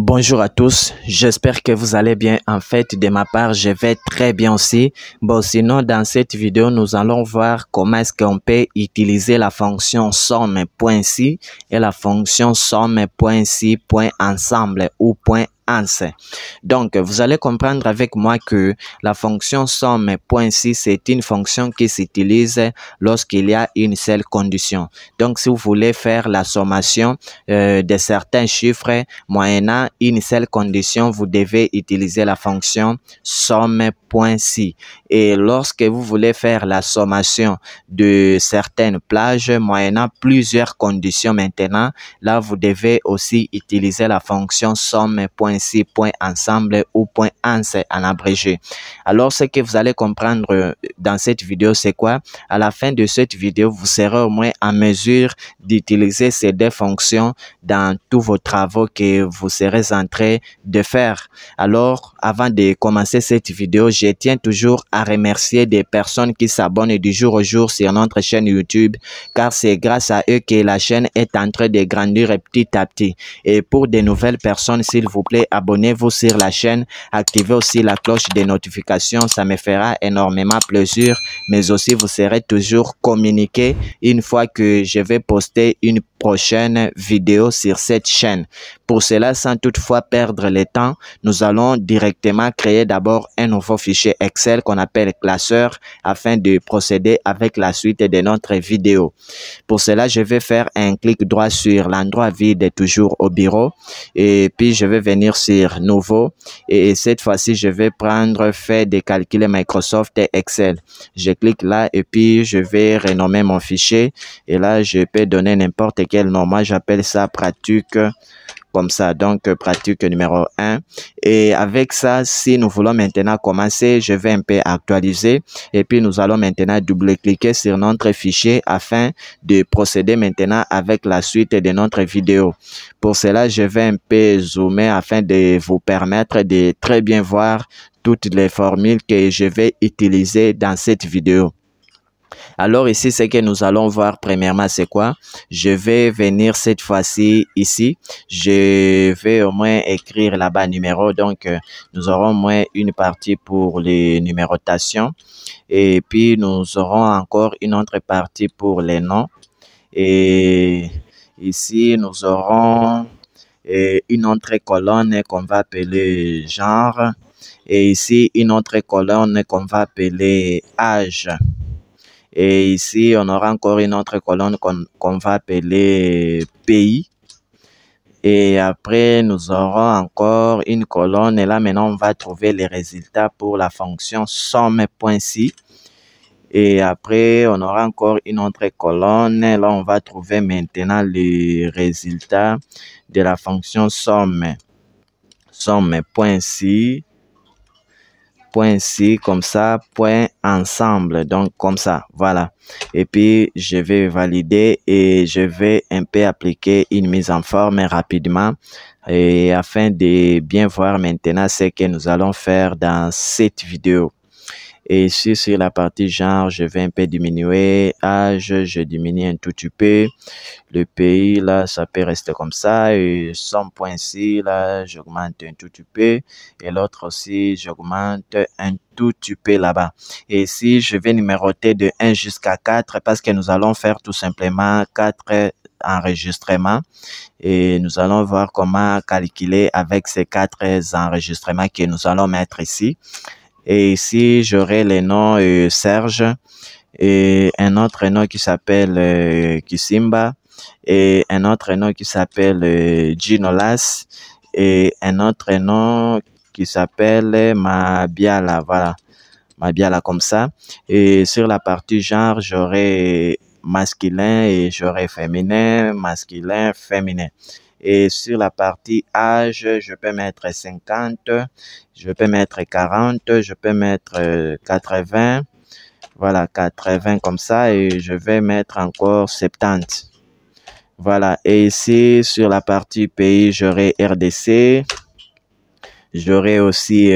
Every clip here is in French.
Bonjour à tous, j'espère que vous allez bien. En fait, de ma part, je vais très bien aussi. Bon, sinon, dans cette vidéo, nous allons voir comment est-ce qu'on peut utiliser la fonction somme.ci et la fonction somme.ci.ensemble ou .ans. Donc, vous allez comprendre avec moi que la fonction somme.ci, c'est une fonction qui s'utilise lorsqu'il y a une seule condition. Donc, si vous voulez faire la sommation de certains chiffres moyennant une seule condition, vous devez utiliser la fonction somme.ci. Et lorsque vous voulez faire la sommation de certaines plages moyennant plusieurs conditions maintenant, là, vous devez aussi utiliser la fonction somme.ci.ensemble ou .ans en abrégé. Alors, ce que vous allez comprendre dans cette vidéo, c'est quoi? À la fin de cette vidéo, vous serez au moins en mesure d'utiliser ces deux fonctions dans tous vos travaux que vous serez en train de faire. Alors, avant de commencer cette vidéo, je tiens toujours à remercier des personnes qui s'abonnent du jour au jour sur notre chaîne YouTube, car c'est grâce à eux que la chaîne est en train de grandir petit à petit. Et pour de nouvelles personnes, s'il vous plaît, abonnez-vous sur la chaîne, activez aussi la cloche des notifications, ça me fera énormément plaisir, mais aussi vous serez toujours communiqué une fois que je vais poster une prochaine vidéo sur cette chaîne. Pour cela, sans toutefois perdre le temps, nous allons directement créer d'abord un nouveau fichier Excel qu'on appelle classeur afin de procéder avec la suite de notre vidéo. Pour cela, je vais faire un clic droit sur l'endroit vide toujours au bureau et puis je vais venir sur nouveau et cette fois-ci, je vais prendre fait des calculs Microsoft Excel. Je clique là et puis je vais renommer mon fichier et là, je peux donner n'importe quel nom. Moi, j'appelle ça pratique comme ça, donc pratique numéro 1. Et avec ça, si nous voulons maintenant commencer, je vais un peu actualiser et puis nous allons maintenant double-cliquer sur notre fichier afin de procéder maintenant avec la suite de notre vidéo. Pour cela, je vais un peu zoomer afin de vous permettre de très bien voir toutes les formules que je vais utiliser dans cette vidéo. Alors ici, ce que nous allons voir premièrement, c'est quoi? Je vais venir cette fois-ci ici. Je vais au moins écrire là-bas numéro. Donc, nous aurons au moins une partie pour les numérotations. Et puis, nous aurons encore une autre partie pour les noms. Et ici, nous aurons une autre colonne qu'on va appeler genre. Et ici, une autre colonne qu'on va appeler âge. Et ici, on aura encore une autre colonne qu'on va appeler pays. Et après, nous aurons encore une colonne. Et là, maintenant, on va trouver les résultats pour la fonction somme.ci. Et après, on aura encore une autre colonne. Là, on va trouver maintenant les résultats de la fonction somme. Somme.ci. .ci comme ça, .ensemble, donc comme ça, voilà. Et puis, je vais valider et je vais un peu appliquer une mise en forme rapidement et afin de bien voir maintenant ce que nous allons faire dans cette vidéo. Et ici, sur la partie genre, je vais un peu diminuer. Âge, je diminue un tout petit peu. Le pays, là, ça peut rester comme ça. Et somme.ci, là, j'augmente un tout petit peu. Et l'autre aussi, j'augmente un tout petit peu là-bas. Et ici, je vais numéroter de 1 jusqu'à 4 parce que nous allons faire tout simplement 4 enregistrements. Et nous allons voir comment calculer avec ces 4 enregistrements que nous allons mettre ici. Et ici, j'aurai les noms Serge et un autre nom qui s'appelle Kisimba et un autre nom qui s'appelle Ginolas et un autre nom qui s'appelle Mabiala. Voilà, Mabiala comme ça. Et sur la partie genre, j'aurai masculin et j'aurai féminin, masculin, féminin. Et sur la partie âge, je peux mettre 50, je peux mettre 40, je peux mettre 80. Voilà, 80 comme ça et je vais mettre encore 70. Voilà, et ici, sur la partie pays, j'aurai RDC. J'aurai aussi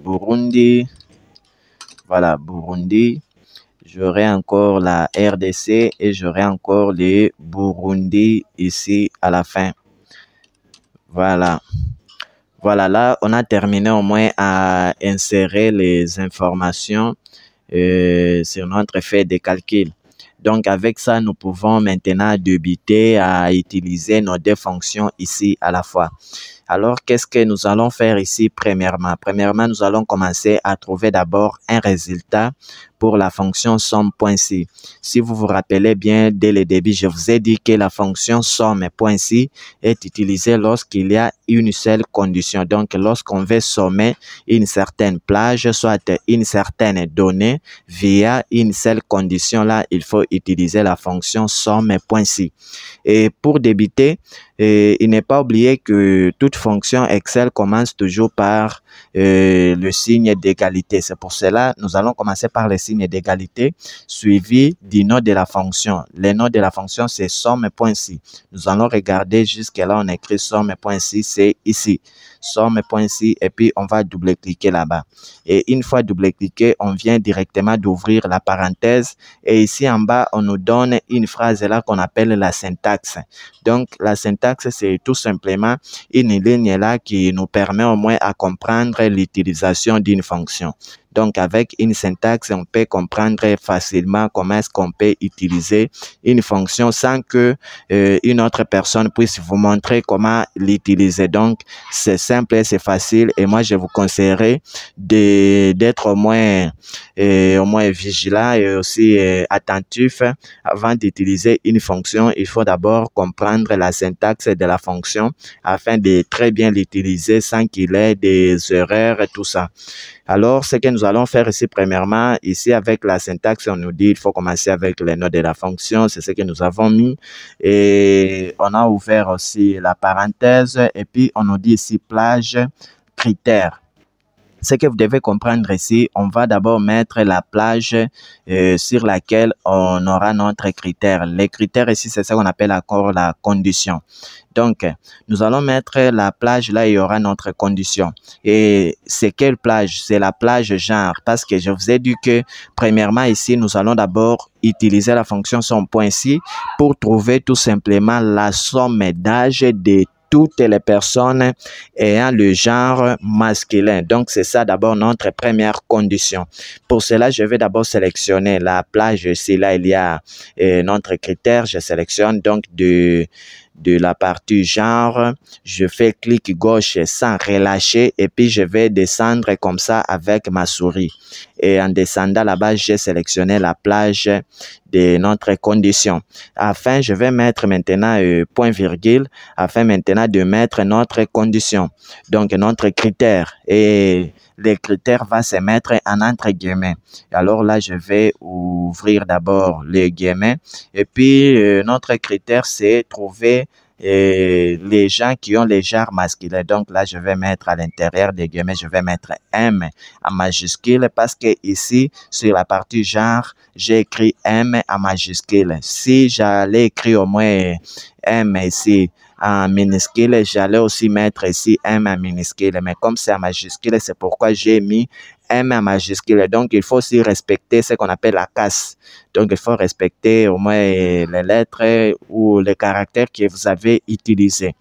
Burundi. Voilà, Burundi. J'aurai encore la RDC et j'aurai encore les Burundi ici à la fin. Voilà. Voilà, là, on a terminé au moins à insérer les informations sur notre feuille de calcul. Donc, avec ça, nous pouvons maintenant débuter à utiliser nos deux fonctions ici à la fois. Alors, qu'est-ce que nous allons faire ici premièrement? Premièrement, nous allons commencer à trouver d'abord un résultat pour la fonction somme.ci. Si vous vous rappelez bien, dès le début, je vous ai dit que la fonction somme.ci est utilisée lorsqu'il y a une seule condition. Donc, lorsqu'on veut sommer une certaine plage, soit une certaine donnée via une seule condition, là, il faut utiliser la fonction somme.ci. Et pour débuter, il n'est pas oublié que toute fonction Excel commence toujours par le signe d'égalité. C'est pour cela, nous allons commencer par le signe d'égalité suivi du nom de la fonction. Le nom de la fonction, c'est somme.ci. Nous allons regarder jusque-là, on écrit somme.ci, c'est ici. Somme.ci et puis on va double-cliquer là-bas. Et une fois double-cliqué, on vient directement d'ouvrir la parenthèse et ici en bas, on nous donne une phrase là qu'on appelle la syntaxe. Donc, la syntaxe, c'est tout simplement une ligne là qui nous permet au moins à comprendre l'utilisation d'une fonction. Donc, avec une syntaxe, on peut comprendre facilement comment est-ce qu'on peut utiliser une fonction sans que une autre personne puisse vous montrer comment l'utiliser. Donc, c'est simple et c'est facile. Et moi, je vous conseillerais d'être au moins vigilant et aussi attentif avant d'utiliser une fonction. Il faut d'abord comprendre la syntaxe de la fonction afin de très bien l'utiliser sans qu'il y ait des erreurs et tout ça. Alors, ce que nous allons faire ici, premièrement, ici avec la syntaxe, on nous dit il faut commencer avec les noms de la fonction. C'est ce que nous avons mis. Et on a ouvert aussi la parenthèse. Et puis, on nous dit ici plage critères. Ce que vous devez comprendre ici, on va d'abord mettre la plage sur laquelle on aura notre critère. Les critères ici, c'est ça qu'on appelle encore la condition. Donc, nous allons mettre la plage là, il y aura notre condition. Et c'est quelle plage? C'est la plage genre. Parce que je vous ai dit que, premièrement, ici, nous allons d'abord utiliser la fonction somme.ci pour trouver tout simplement la somme d'âge de toutes les personnes ayant le genre masculin. Donc, c'est ça d'abord notre première condition. Pour cela, je vais d'abord sélectionner la plage. Ici, là, il y a notre critère. Je sélectionne donc de la partie genre, je fais clic gauche sans relâcher et puis je vais descendre comme ça avec ma souris. Et en descendant là-bas, j'ai sélectionné la plage de notre condition. Afin, je vais mettre maintenant point virgule afin maintenant de mettre notre condition. Donc, notre critère et les critères vont se mettre en entre guillemets. Alors là, je vais ouvrir d'abord les guillemets et puis notre critère, c'est trouver les gens qui ont les genres masculins. Donc là, je vais mettre à l'intérieur des guillemets, je vais mettre M en majuscule parce que ici, sur la partie genre, j'ai écrit M en majuscule. Si j'allais écrire au moins M ici en minuscule, j'allais aussi mettre ici M en minuscule. Mais comme c'est en majuscule, c'est pourquoi j'ai mis M en majuscule. Donc, il faut aussi respecter ce qu'on appelle la casse. Donc, il faut respecter au moins les lettres ou les caractères que vous avez utilisés.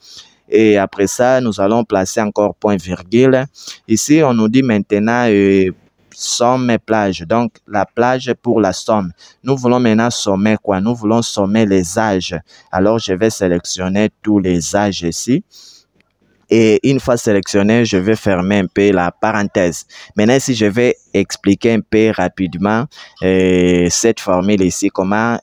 Et après ça, nous allons placer encore point virgule. Ici, on nous dit maintenant somme plage. Donc, la plage pour la somme. Nous voulons maintenant sommer quoi? Nous voulons sommer les âges. Alors, je vais sélectionner tous les âges ici. Et une fois sélectionné, je vais fermer un peu la parenthèse. Maintenant, si je vais expliquer un peu rapidement cette formule ici, comment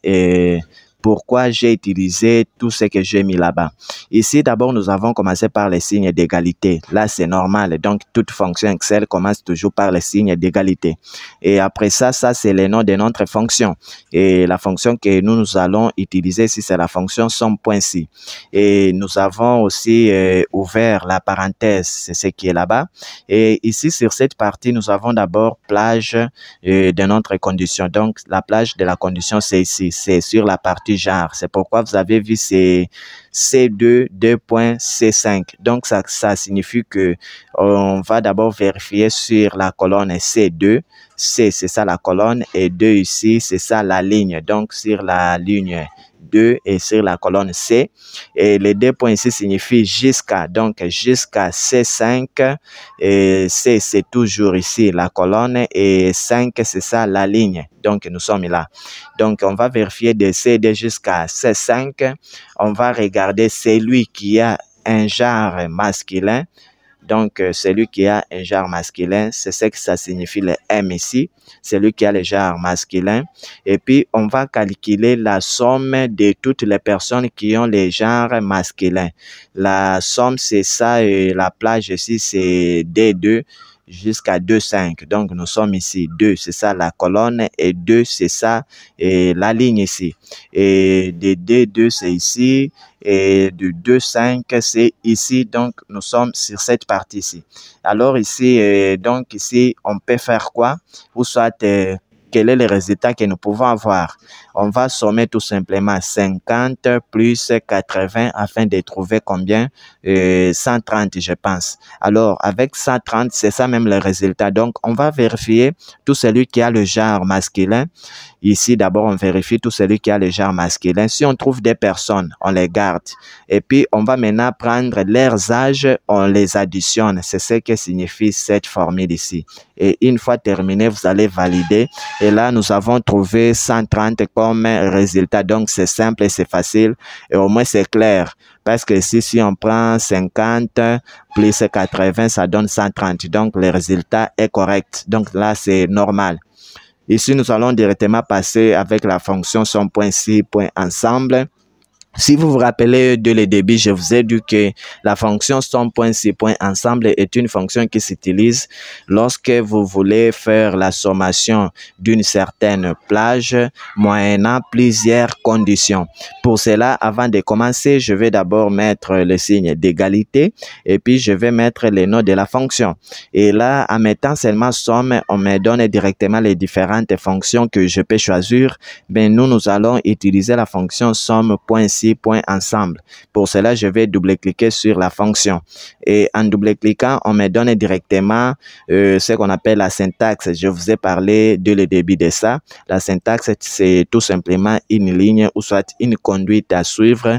pourquoi j'ai utilisé tout ce que j'ai mis là-bas. Ici, d'abord, nous avons commencé par les signes d'égalité. Là, c'est normal. Donc, toute fonction Excel commence toujours par les signes d'égalité. Et après ça, c'est le nom de notre fonction. Et la fonction que nous allons utiliser ici, c'est la fonction somme.ci. Et nous avons aussi ouvert la parenthèse, c'est ce qui est là-bas. Et ici, sur cette partie, nous avons d'abord plage de notre condition. Donc, la plage de la condition, c'est ici. C'est sur la partie genre. C'est pourquoi vous avez vu c'est C2 2.C5. Donc, ça signifie que on va d'abord vérifier sur la colonne C2. C, c'est ça la colonne. Et 2 ici, c'est ça la ligne. Donc, sur la ligne 2 et sur la colonne C. Et les 2 points ici signifient jusqu'à, donc jusqu'à C5. Et C, c'est toujours ici la colonne et 5, c'est ça la ligne. Donc, nous sommes là. Donc, on va vérifier de C2 jusqu'à C5. On va regarder celui qui a un genre masculin. Donc, celui qui a un genre masculin, c'est ce que ça signifie le M ici. Celui qui a le genre masculin. Et puis, on va calculer la somme de toutes les personnes qui ont le genre masculin. La somme, c'est ça, et la plage ici, c'est D2 jusqu'à 2,5. Donc, nous sommes ici. 2, c'est ça la colonne, et 2, c'est ça et la ligne ici. Et de D2, c'est ici. Et de 2,5, c'est ici. Donc, nous sommes sur cette partie ici. Alors, ici, donc, ici, on peut faire quoi? Ou soit, quel est le résultat que nous pouvons avoir? On va sommer tout simplement 50 plus 80 afin de trouver combien? 130, je pense. Alors, avec 130, c'est ça même le résultat. Donc, on va vérifier tout celui qui a le genre masculin. Ici, d'abord, on vérifie tout celui qui a le genre masculin. Si on trouve des personnes, on les garde. Et puis, on va maintenant prendre leurs âges, on les additionne. C'est ce que signifie cette formule ici. Et une fois terminé, vous allez valider. Et là, nous avons trouvé 130 comme résultat. Donc, c'est simple et c'est facile. Et au moins, c'est clair. Parce que si on prend 50 plus 80, ça donne 130. Donc, le résultat est correct. Donc, là, c'est normal. Ici, nous allons directement passer avec la fonction somme.si.ensemble. Si vous vous rappelez de le début, je vous ai dit que la fonction somme.si.ensemble est une fonction qui s'utilise lorsque vous voulez faire la sommation d'une certaine plage moyennant plusieurs conditions. Pour cela, avant de commencer, je vais d'abord mettre le signe d'égalité et puis je vais mettre le nom de la fonction. Et là, en mettant seulement somme, on me donne directement les différentes fonctions que je peux choisir. Ben, nous allons utiliser la fonction somme.si.ensemble. Pour cela, je vais double-cliquer sur la fonction. Et en double-cliquant, on me donne directement ce qu'on appelle la syntaxe. Je vous ai parlé dès le début de ça. La syntaxe, c'est tout simplement une ligne ou soit une conduite à suivre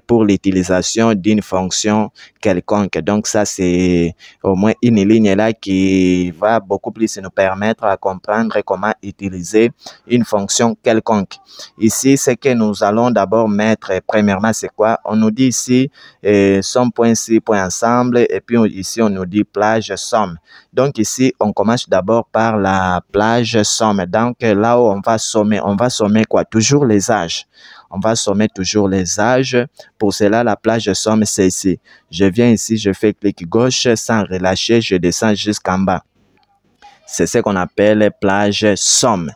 pour l'utilisation d'une fonction quelconque. Donc, ça, c'est au moins une ligne là qui va beaucoup plus nous permettre à comprendre comment utiliser une fonction quelconque. Ici, ce que nous allons d'abord mettre, premièrement, c'est quoi? On nous dit ici somme.si.ensemble et puis ici, on nous dit plage somme. Donc, ici, on commence d'abord par la plage somme. Donc, là où on va sommer quoi? Toujours les âges. On va sommer toujours les âges. Pour cela, la plage somme, c'est ici. Je viens ici, je fais clic gauche sans relâcher, je descends jusqu'en bas. C'est ce qu'on appelle plage somme.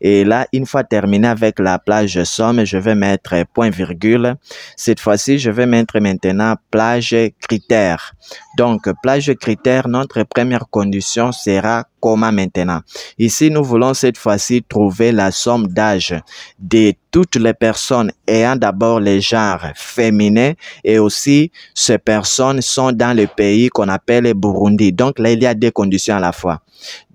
Et là, une fois terminé avec la plage somme, je vais mettre point virgule. Cette fois-ci, je vais mettre maintenant plage critère. Donc, plage critère, notre première condition sera comment maintenant. Ici, nous voulons cette fois-ci trouver la somme d'âge de toutes les personnes ayant d'abord les genres féminins et aussi ces personnes sont dans le pays qu'on appelle Burundi. Donc là, il y a deux conditions à la fois.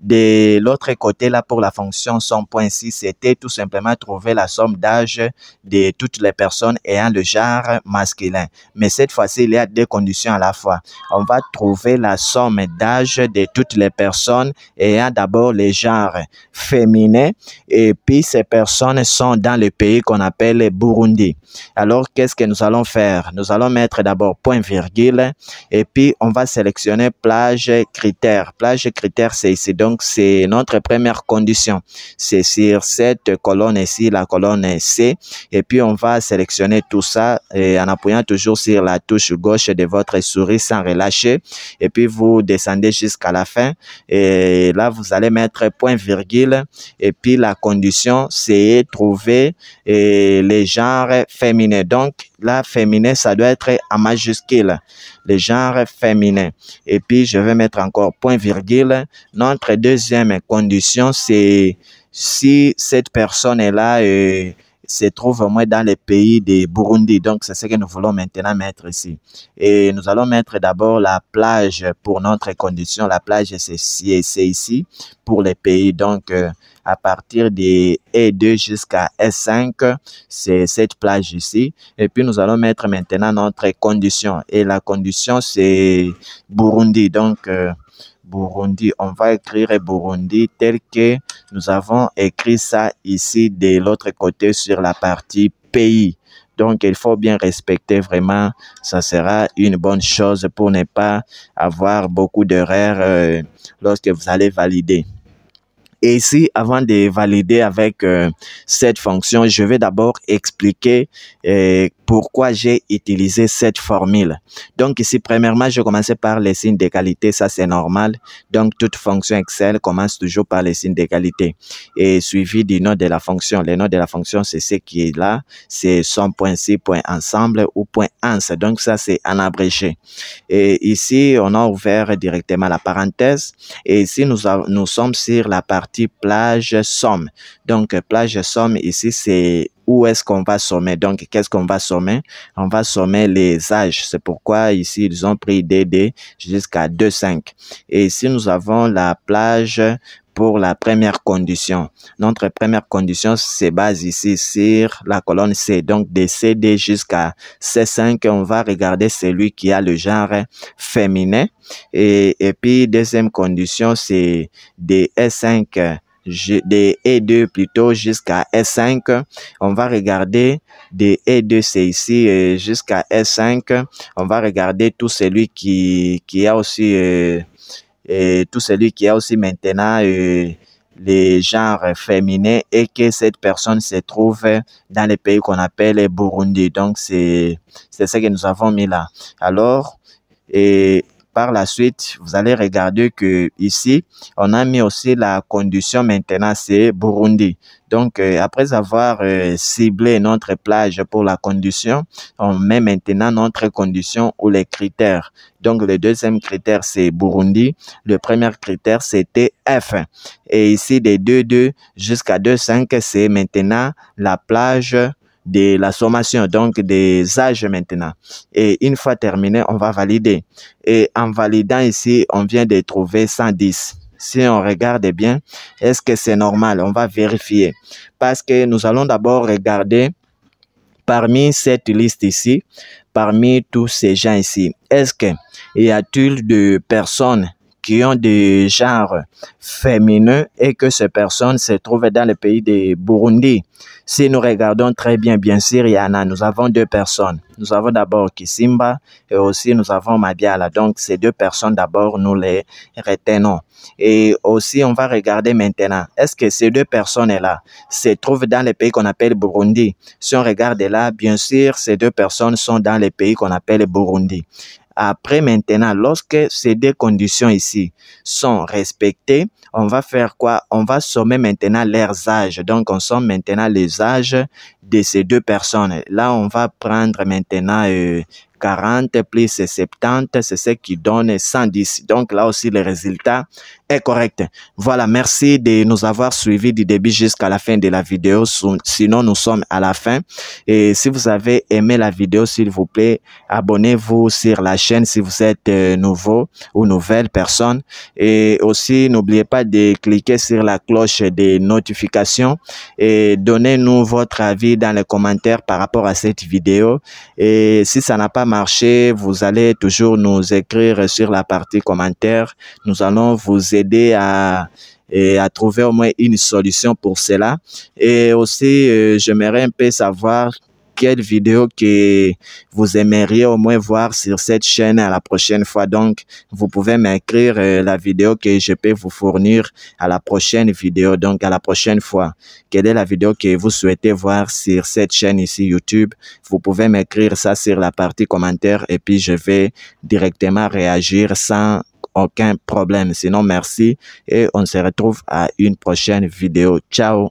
De l'autre côté, là, pour la fonction somme.si, c'était tout simplement trouver la somme d'âge de toutes les personnes ayant le genre masculin. Mais cette fois-ci, il y a deux conditions à la fois. On va trouver la somme d'âge de toutes les personnes ayant d'abord les genres féminins et puis ces personnes sont dans le pays qu'on appelle Burundi. Alors, qu'est-ce que nous allons faire? Nous allons mettre d'abord point virgule et puis on va sélectionner plage critère. Plage critère, c'est ici. Donc, c'est notre première condition. C'est sur cette colonne ici, la colonne C. Et puis, on va sélectionner tout ça en appuyant toujours sur la touche gauche de votre souris sans relâcher. Et puis, vous descendez jusqu'à la fin. Et là, vous allez mettre point virgule. Et puis, la condition, c'est trouver les genres féminins. Donc, là, féminin, ça doit être en majuscule. Les genres féminins. Et puis, je vais mettre encore point virgule. Notre deuxième condition, c'est si cette personne est là se trouve au moins dans les pays de Burundi. Donc, c'est ce que nous voulons maintenant mettre ici. Et nous allons mettre d'abord la plage pour notre condition. La plage, c'est ici pour les pays. Donc, à partir de E2 jusqu'à S5, c'est cette plage ici. Et puis nous allons mettre maintenant notre condition. Et la condition, c'est Burundi. Donc, Burundi, on va écrire Burundi tel que nous avons écrit ça ici de l'autre côté sur la partie pays. Donc, il faut bien respecter vraiment, ça sera une bonne chose pour ne pas avoir beaucoup d'erreurs lorsque vous allez valider. Et ici, avant de valider avec cette fonction, je vais d'abord expliquer pourquoi j'ai utilisé cette formule. Donc ici, premièrement, je commençais par les signes d'égalité, ça c'est normal. Donc toute fonction Excel commence toujours par les signes d'égalité et suivi du nom de la fonction. Le nom de la fonction, c'est ce qui est là, c'est somme.ci, point ensemble ou point ans. Donc ça, c'est en abrégé. Et ici, on a ouvert directement la parenthèse et ici, nous sommes sur la partie plage somme. Donc plage somme ici, c'est où est-ce qu'on va sommer. Donc qu'est-ce qu'on va sommer? On va sommer les âges. C'est pourquoi ici ils ont pris DD jusqu'à 2,5. Et ici nous avons la plage pour la première condition. Notre première condition se base ici sur la colonne C. Donc de CD jusqu'à C5, on va regarder celui qui a le genre féminin. Et puis deuxième condition, c'est de S5 de E2 plutôt jusqu'à S5. On va regarder de E2, c'est ici jusqu'à S5. On va regarder tout celui qui a aussi tout celui qui a aussi maintenant les genres féminins et que cette personne se trouve dans le pays qu'on appelle Burundi. Donc c'est ce que nous avons mis là. Alors par la suite, vous allez regarder que ici, on a mis aussi la condition maintenant, c'est Burundi. Donc, après avoir ciblé notre plage pour la condition, on met maintenant notre condition ou les critères. Donc, le deuxième critère, c'est Burundi. Le premier critère, c'était F. Et ici, de 2,2 jusqu'à 2,5, c'est maintenant la plage de la sommation, donc des âges maintenant. Et une fois terminé, on va valider. Et en validant ici, on vient de trouver 110. Si on regarde bien, est-ce que c'est normal? On va vérifier. Parce que nous allons d'abord regarder parmi cette liste ici, parmi tous ces gens ici, est-ce que y a-t-il de personnes qui ont des genres féminins et que ces personnes se trouvent dans le pays de Burundi? Si nous regardons très bien, bien sûr, il y en a. Nous avons deux personnes. Nous avons d'abord Kisimba et aussi nous avons Madiala. Donc, ces deux personnes, d'abord, nous les retenons. Et aussi, on va regarder maintenant, est-ce que ces deux personnes-là se trouvent dans le pays qu'on appelle Burundi? Si on regarde là, bien sûr, ces deux personnes sont dans le pays qu'on appelle Burundi. Après, maintenant, lorsque ces deux conditions ici sont respectées, on va faire quoi? On va sommer maintenant leurs âges. Donc, on somme maintenant les âges de ces deux personnes. Là, on va prendre maintenant 40 plus 70, c'est ce qui donne 110. Donc, là aussi, le résultat est correct. Voilà, merci de nous avoir suivis du début jusqu'à la fin de la vidéo. Sinon, nous sommes à la fin. Et si vous avez aimé la vidéo, s'il vous plaît, abonnez-vous sur la chaîne si vous êtes nouveau ou nouvelle personne. Et aussi, n'oubliez pas de cliquer sur la cloche des notifications et donnez-nous votre avis dans les commentaires par rapport à cette vidéo. Et si ça n'a pas marché, vous allez toujours nous écrire sur la partie commentaires. Nous allons vous aider à trouver au moins une solution pour cela. Et aussi, j'aimerais un peu savoir quelle vidéo que vous aimeriez au moins voir sur cette chaîne à la prochaine fois. Donc, vous pouvez m'écrire la vidéo que je peux vous fournir à la prochaine vidéo. Donc, à la prochaine fois, quelle est la vidéo que vous souhaitez voir sur cette chaîne ici YouTube? Vous pouvez m'écrire ça sur la partie commentaire et puis je vais directement réagir sans aucun problème. Sinon, merci et on se retrouve à une prochaine vidéo. Ciao!